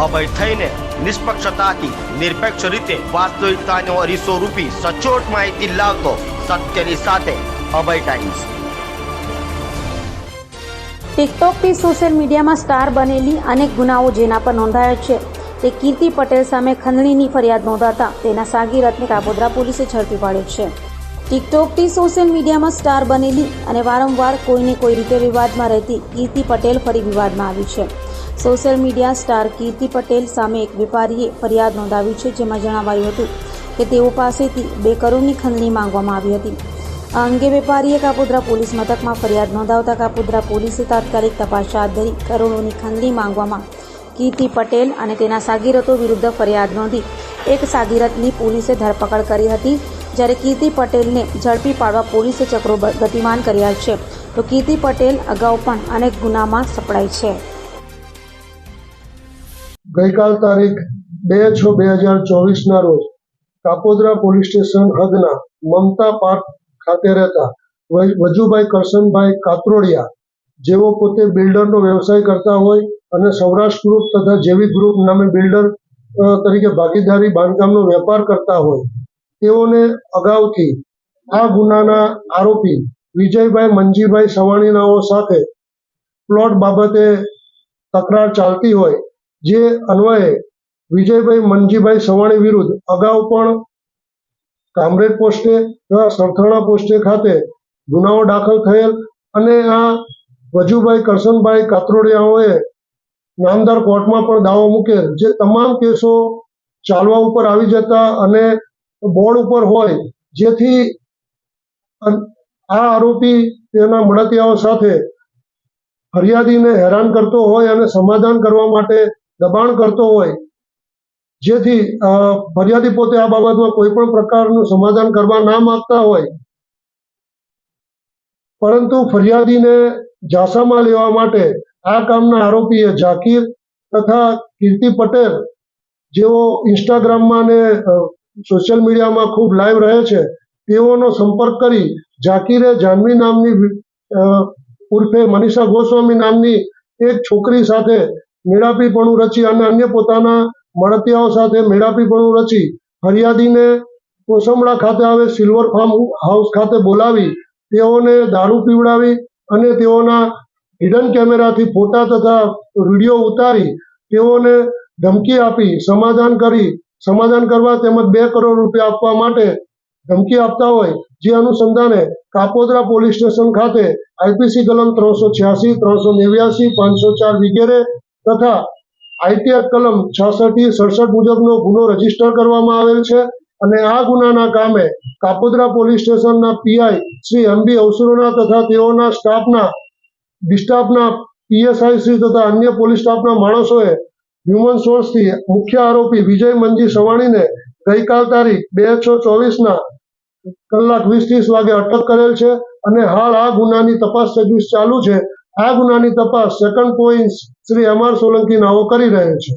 અભય થઈને નિષ્પક્ષતાથી નિરપેક્ષ રીતે વાસ્તવિકતાનો અરીસો રૂપી સચોટ માહિતી લાવતો સત્યની સાથે અભય ટાઈમ્સ। ટિકટોકથી સોશિયલ મીડિયામાં સ્ટાર બનેલી અનેક ગુનાઓ જેના પર નોંધાયા છે તે કીર્તિ પટેલ સામે ખંડણીની ફરિયાદ નોંધાતા તેના સાગીરથને કાપોદ્રા પોલીસે ઝડપી પાડ્યો છે। ટિકટોકથી સોશિયલ મીડિયામાં સ્ટાર બનેલી અને વારંવાર કોઈને કોઈ રીતે વિવાદમાં રહેતી કીર્તિ પટેલ ફરી વિવાદમાં આવી છે। સોશિયલ મીડિયા સ્ટાર કીર્તિ પટેલ સામે એક વેપારીએ ફરિયાદ નોંધાવી છે, જેમાં જણાવાયું હતું કે તેઓ પાસેથી 2 કરોડની ખંડણી માંગવામાં આવી હતી। આ અંગે વેપારીએ કાપોદ્રા પોલીસ મથકમાં ફરિયાદ નોંધાવતા કાપોદ્રા પોલીસે તાત્કાલિક તપાસ હાથ ધરી કરોડોની ખંડણી માંગવામાં કીર્તિ પટેલ અને તેના સાગીરતો વિરુદ્ધ ફરિયાદ નોંધી એક સાગીરતની પોલીસે ધરપકડ કરી હતી, જ્યારે કીર્તિ પટેલને ઝડપી પાડવા પોલીસે ચક્રો ગતિમાન કર્યા છે, તો કીર્તિ પટેલ અગાઉ પણ અનેક ગુનામાં સપડાઈ છે। ગઈકાલ તારીખ 2/6/2024 ના રોજ કાપોદ્રા પોલીસ સ્ટેશન હદના મમતા પાર્ક ખાતે રહેતા વજુભાઈ કરશનભાઈ કાત્રોડિયા, જેઓ પોતે બિલ્ડરનો વ્યવસાય કરતા હોય અને સૌરાષ્ટ્ર ગ્રુપ તથા જેવી ગ્રુપ નામે બિલ્ડર તરીકે ભાગીદારી બાંધકામનો વેપાર કરતા હોય, તેઓને અગાઉથી આ ગુનાના આરોપી વિજયભાઈ મંજીભાઈ સવાણીનાઓ સાથે પ્લોટ બાબતે તકરાર ચાલતી હોય, જે અન્વયે વિજયભાઈ મંજીભાઈ સવાણી વિરુદ્ધ અગાઉ પણ કામરેજ પોસ્ટે તથા સરથાણા પોસ્ટે ખાતે ગુનાઓ દાખલ થયેલ અને આ વજુભાઈ કરશનભાઈ કાત્રોડિયાઓએ નામદાર કોર્ટમાં પણ દાવો મૂકેલ, જે તમામ કેસો ચાલવા ઉપર આવી જતા અને બોર્ડ ઉપર હોય, જેથી આ આરોપી તેના મળતિયાઓ સાથે ફરિયાદીને હેરાન કરતો હોય અને સમાધાન કરવા માટે દબાણ કરતો હોય, જેથી ફરિયાદી પોતે આ બાબતમાં કોઈ પણ પ્રકારનું સમાધાન કરવા ના માંગતા હોય, પરંતુ ફરિયાદીને ઝાંસામાં લેવા માટે આ કામના આરોપીએ ઝાકીર તથા કીર્તિ પટેલ, જેઓ ઇન્સ્ટાગ્રામમાં અને સોશિયલ મીડિયામાં ખૂબ લાઈવ રહે છે, તેઓનો સંપર્ક કરી ઝાકીરે જાહ્નવી નામની ઉર્ફે મનીષા ગોસ્વામી નામની એક છોકરી સાથે મેળાપીપણું રચી અને અન્ય પોતાના મળતિયાઓ સાથે મેળાપીપણું રચી ફરિયાદીને કોસંબડા ખાતે આવે સિલ્વર ફાર્મ હાઉસ ખાતે બોલાવી તેઓને દારૂ પીવડાવી અને તેઓના હિડન કેમેરાથી ફોટા તથા વિડીયો ઉતારી તેઓને ધમકી આપી સમાધાન કરવા તેમજ 2 કરોડ રૂપિયા આપવા માટે ધમકી આપતા હોય, જે અનુસંધાને કાપોદ્રા પોલીસ સ્ટેશન ખાતે આઈપીસી કલમ 386, 389, 504 વગેરે તથા આઈટી કલમ 66-67 મુજબનો ગુનો રજીસ્ટર કરવામાં આવેલ છે અને આ ગુનાના કામે કાપોદ્રા પોલીસ સ્ટેશનના પીઆઈ શ્રી એમબી અવસરોના તથા તેઓના સ્ટાફના પીએસઆઈ શ્રી તથા અન્ય પોલીસ સ્ટાફના માણસોએ હ્યુમન સોર્સથી મુખ્ય આરોપી વિજય મંજી સવાણીને ગઈકાલ તારીખ 2/6/24 કલાક 20-30 વાગે અટક કરેલ છે અને હાલ આ ગુનાની તપાસ તજવીજ ચાલુ છે। આ ગુનાની તપાસ second point Shri M R Solanki નાઓ કરી રહેલ છે।